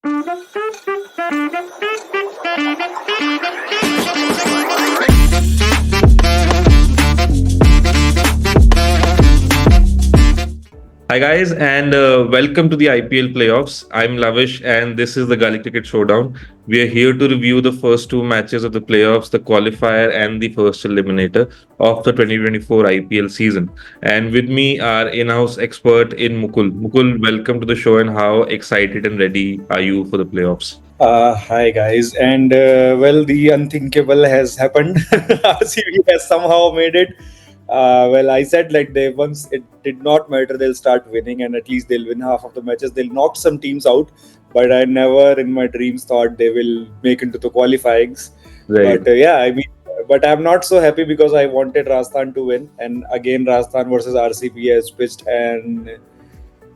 Hi guys, and welcome to the IPL playoffs. I'm Lavish, and this is the GullyCricket Showdown. We are here to review the first two matches of the playoffs, the qualifier and the first eliminator of the 2024 IPL season. And with me, our in-house expert in Mukul. Mukul, welcome to the show, and how excited and ready are you for the playoffs? Hi guys, and well, the unthinkable has happened. RCB has somehow made it. Well, I said like they once it did not matter, they'll start winning, and at least they'll win half of the matches. They'll knock some teams out, but I never in my dreams thought they will make into the qualifyings. Right. But yeah, I mean, but I'm not so happy because I wanted Rajasthan to win, and again Rajasthan versus RCB has pitched, and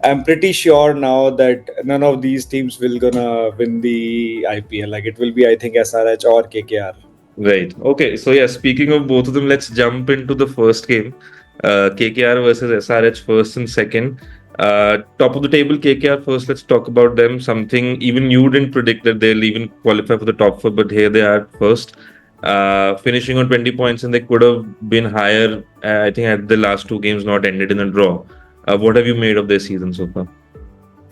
I'm pretty sure now that none of these teams will gonna win the IPL. Like it will be, I think, SRH or KKR. Right. Okay. So yeah, speaking of both of them, let's jump into the first game. KKR versus SRH first and second. Top of the table, KKR first. Let's talk about them. Something even you didn't predict that they'll even qualify for the top four, but here they are first. Finishing on 20 points, and they could have been higher. I think had the last two games not ended in a draw. What have you made of their season so far?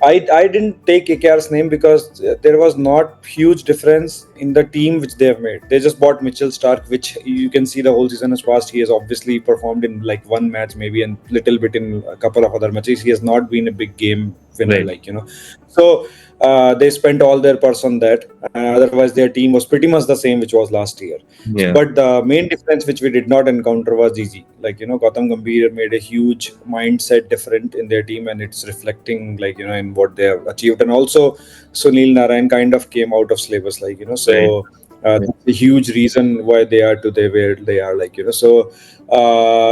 I didn't take KKR's name because there was not huge difference in the team which they have made. They just bought Mitchell Stark, which you can see the whole season has passed. He has obviously performed in like one match, maybe, and little bit in a couple of other matches. He has not been a big game winner, Right. So they spent all their purse on that. Otherwise, their team was pretty much the same which was last year. Yeah. But the main difference which we did not encounter was GG. Gautam Gambhir made a huge mindset different in their team, and it's reflecting in what they have achieved. And also Sunil Narayan kind of came out of syllabus, Right. that's a huge reason why they are today where they are, So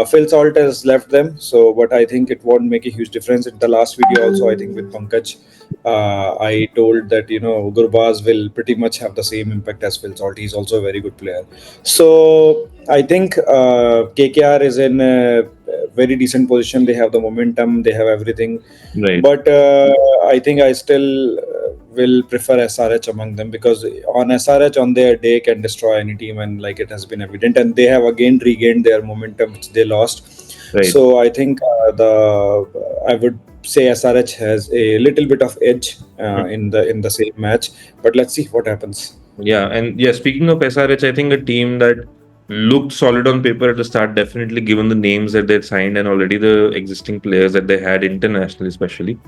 Phil Salt has left them, so but I think it won't make a huge difference. In the last video also, I think with Pankaj, I told that Gurbaz will pretty much have the same impact as Phil Salt. He's also a very good player. So I think KKR is in a very decent position. They have the momentum, they have everything. Right. But I think I still will prefer SRH among them, because on SRH on their day can destroy any team, and like it has been evident, and they have again regained their momentum which they lost. Right. So I think I would say SRH has a little bit of edge in the same match, but let's see what happens. Yeah, and yeah, speaking of SRH, I think a team that looked solid on paper at the start, definitely given the names that they'd signed and already the existing players that they had internationally, especially,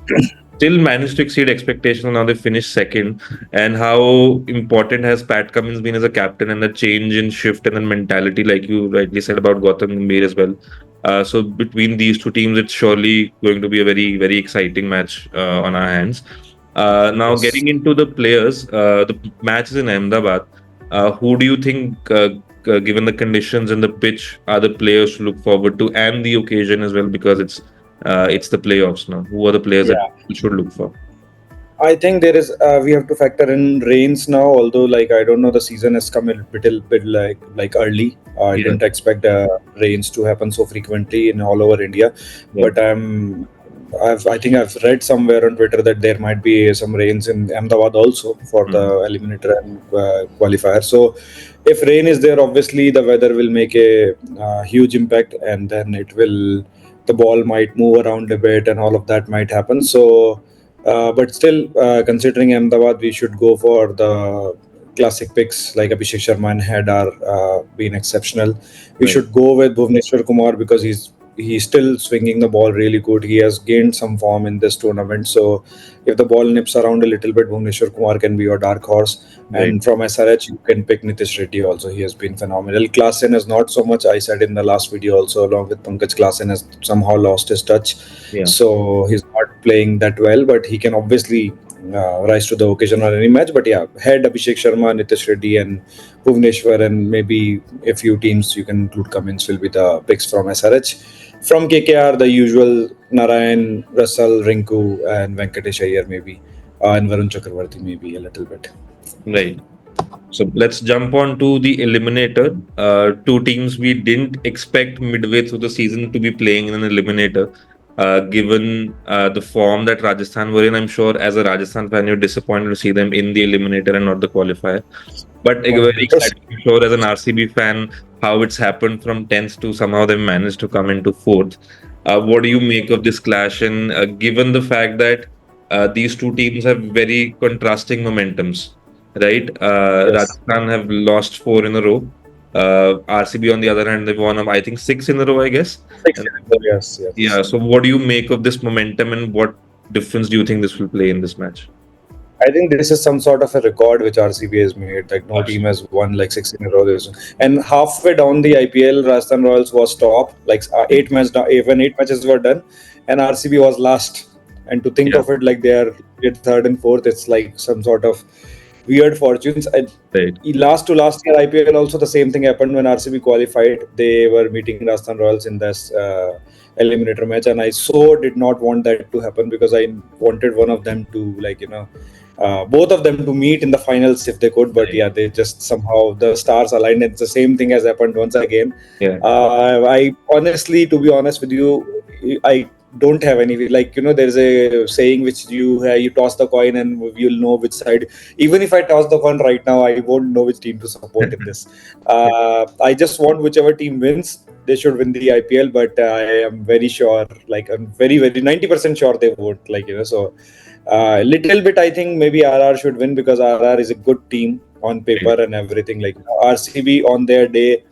still managed to exceed expectations. Now they finished second. And how important has Pat Cummins been as a captain, and the change in shift and then mentality, like you rightly said about Gautam Gambhir as well. So between these two teams, it's surely going to be a very, very exciting match on our hands. Now, Yes. getting into the players, the match is in Ahmedabad. Who do you think, given the conditions and the pitch, are the players to look forward to, and the occasion as well, because it's the playoffs now? Who are the players that Yeah. we should look for? I think there is we have to factor in rains now. Although I don't know, the season has come a little bit like early. I Yeah, didn't expect rains to happen so frequently in all over India. yeah, But I think I've read somewhere on Twitter that there might be some rains in Ahmedabad also for the mhm, Eliminator and qualifier. So if rain is there, obviously the weather will make a huge impact, and then the ball might move around a bit, and all of that might happen. So. But still, considering Ahmedabad, we should go for the classic picks like Abhishek Sharma and Haidar been exceptional. We right, should go with Bhuvneshwar Kumar because he's still swinging the ball really good. He has gained some form in this tournament. So if the ball nips around a little bit, Bhuvneshwar Kumar can be your dark horse. right, And from SRH, you can pick Nitish Reddy also. He has been phenomenal. Klassen is not so much. I said in the last video also, along with Pankaj, Klassen has somehow lost his touch. yeah, So he's not playing that well, but he can obviously rise to the occasion on any match. But yeah, head Abhishek Sharma, Nitish Reddy, and Bhuvneshwar, and maybe a few teams you can include Cummins will be the picks from SRH. From KKR, the usual Narayan, Russell, Rinku, and Venkatesh Iyer maybe, and Varun Chakravarti maybe a little bit. right. So let's jump on to the eliminator. Two teams we didn't expect midway through the season to be playing in an eliminator. given the form that Rajasthan were in. I'm sure as a Rajasthan fan, you're disappointed to see them in the eliminator and not the qualifier. But very excited 100%. to sure as an RCB fan how it's happened from 10th to somehow they managed to come into 4th. What do you make of this clash? And given the fact that these two teams have very contrasting momentums, right? Yes. Rajasthan have lost 4 in a row. RCB on the other hand, they've won, I think, 6 in a row, I guess. Six. And Yes, yeah, yes. so what do you make of this momentum and what difference do you think this will play in this match? I think this is some sort of a record which RCB has made. Like no team has won like six in a row. And halfway down the IPL, Rajasthan Royals was top. Like when 8 matches were done, and RCB was last. And to think Yeah, of it like they are at third and fourth, it's like some sort of weird fortunes. right. Last to last year IPL also the same thing happened when RCB qualified. They were meeting Rajasthan Royals in this eliminator match, and I so did not want that to happen because I wanted one of them to both of them to meet in the finals if they could. But Right. yeah, they just somehow the stars aligned. It's the same thing has happened once again. Yeah. I honestly, to be honest with you, I don't have any there's a saying which you toss the coin and you'll know which side. Even if I toss the coin right now, I won't know which team to support in this. I just want whichever team wins, they should win the IPL. But I am very sure, like I'm very 90% sure they won't. So little bit, I think maybe RR should win because RR is a good team on paper and everything. Like RCB on their day,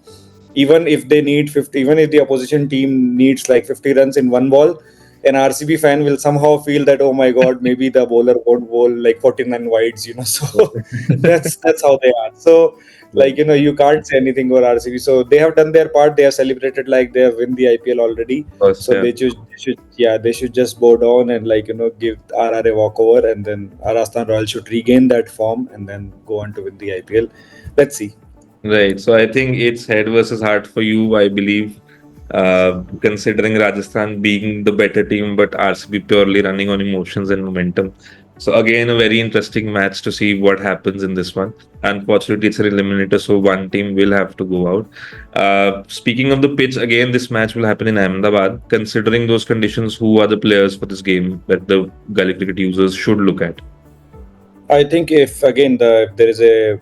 even if they need 50, even if the opposition team needs like 50 runs in one ball, an RCB fan will somehow feel that, oh my god, maybe the bowler won't bowl like 49 wides. So that's how they are. So Right. you can't say anything about RCB. So they have done their part. They have celebrated like they have win the IPL already. Course, So yeah. they should just bow down and give RR a walkover, and then Rajasthan Royals should regain that form and then go on to win the IPL. Let's see. Right. So I think it's head versus heart for you, I believe, considering Rajasthan being the better team, but RCB purely running on emotions and momentum. So again, a very interesting match to see what happens in this one. Unfortunately, it's an eliminator, so one team will have to go out. Speaking of the pitch, again, this match will happen in Ahmedabad. Considering those conditions, who are the players for this game that the Gully Cricket users should look at? I think if again there is a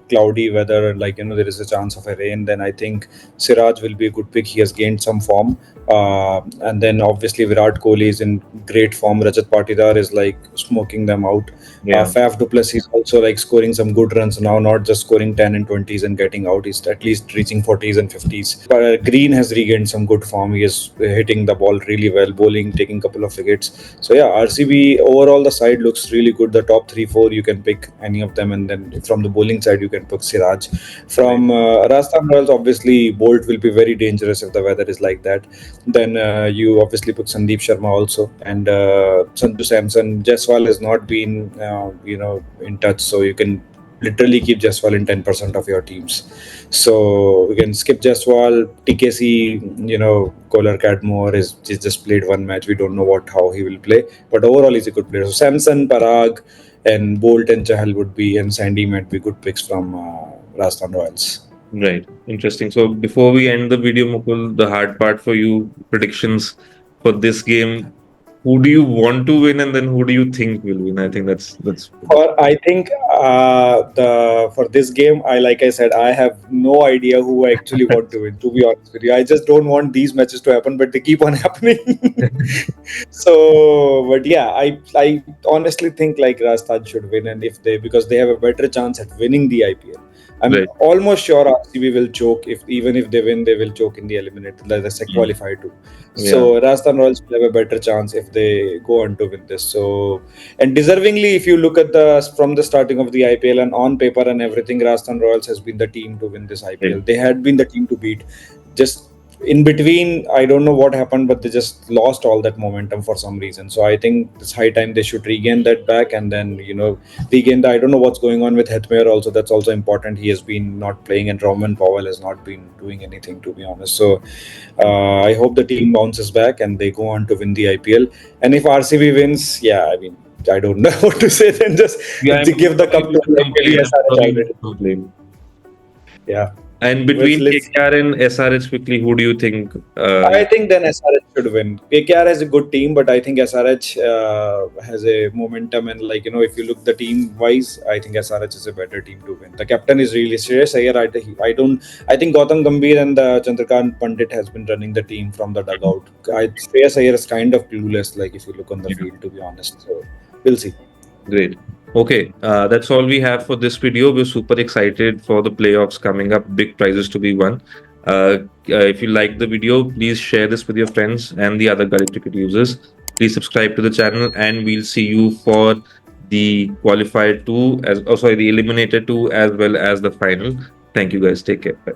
cloudy weather and there is a chance of a rain, then I think Siraj will be a good pick. He has gained some form, and then obviously Virat Kohli is in great form. Rajat Patidar is like smoking them out. Yeah, Faf du Plessis is also like scoring some good runs now, not just scoring 10 and 20s and getting out. He's at least reaching 40s and 50s. But Green has regained some good form. He is hitting the ball really well, bowling, taking a couple of wickets. So yeah, RCB overall the side looks really good. The top 3-4 you can pick any of them, and then from the bowling side you can pick Siraj. right. From Rajasthan Royals, obviously Bolt will be very dangerous if the weather is like that. Then you obviously put Sandeep Sharma also, and Sanju Samson. Jaiswal has not been in touch, so you can literally keep Jaiswal in 10% of your teams. So we can skip Jaiswal. TKC, Kohler Cadmore is he's just played one match. We don't know how he will play, but overall he's a good player. So Samson, Parag, and Bolt and Chahal and Sandy might be good picks from Rajasthan Royals. Right. Interesting. So before we end the video, Mukul, the hard part for you, predictions for this game. Who do you want to win, and then who do you think will win? I think that's I think for this game, like I said, I have no idea who I actually want to win. To be honest with you, I just don't want these matches to happen, but they keep on happening. So, but yeah, I honestly think like Rajasthan should win, and if they because they have a better chance at winning the IPL. I'm right. almost sure RCB will choke. If even if they win, they will choke in the eliminator. That's a Mm. qualifier too. Yeah. So Rajasthan Royals will have a better chance if they go on to win this. So, and deservingly, if you look at from the starting of the IPL and on paper and everything, Rajasthan Royals has been the team to win this Right. IPL. They had been the team to beat. Just in between, I don't know what happened, but they just lost all that momentum for some reason. So I think it's high time they should regain that back, and then regain the. I don't know what's going on with Hetmayer also. That's also important. He has been not playing, and Roman Powell has not been doing anything, to be honest. So I hope the team bounces back and they go on to win the IPL. And if RCB wins, yeah, I mean, I don't know what to say. Then just Yeah, I mean, give the cup to nobody will like maybe complain. I'm SRH sure you already. will complain. Yeah. And Let's between let's KKR and SRH, quickly, who do you think? I think then SRH should win. KKR has a good team, but I think SRH has a momentum. And like if you look the team wise, I think SRH is a better team to win. The captain is really Shreyas Iyer. I don't. I think Gautam Gambhir and Chandrakant Pandit has been running the team from the dugout. Shreyas Iyer is kind of clueless. Like if you look on the field, to be honest. So we'll see. Great. Okay, that's all we have for this video. We're super excited for the playoffs coming up, big prizes to be won. If you like the video, please share this with your friends and the other Gully Cricket users. Please subscribe to the channel, and we'll see you for the qualifier 2, the Eliminator 2, as well as the final. Thank you guys. Take care. Bye.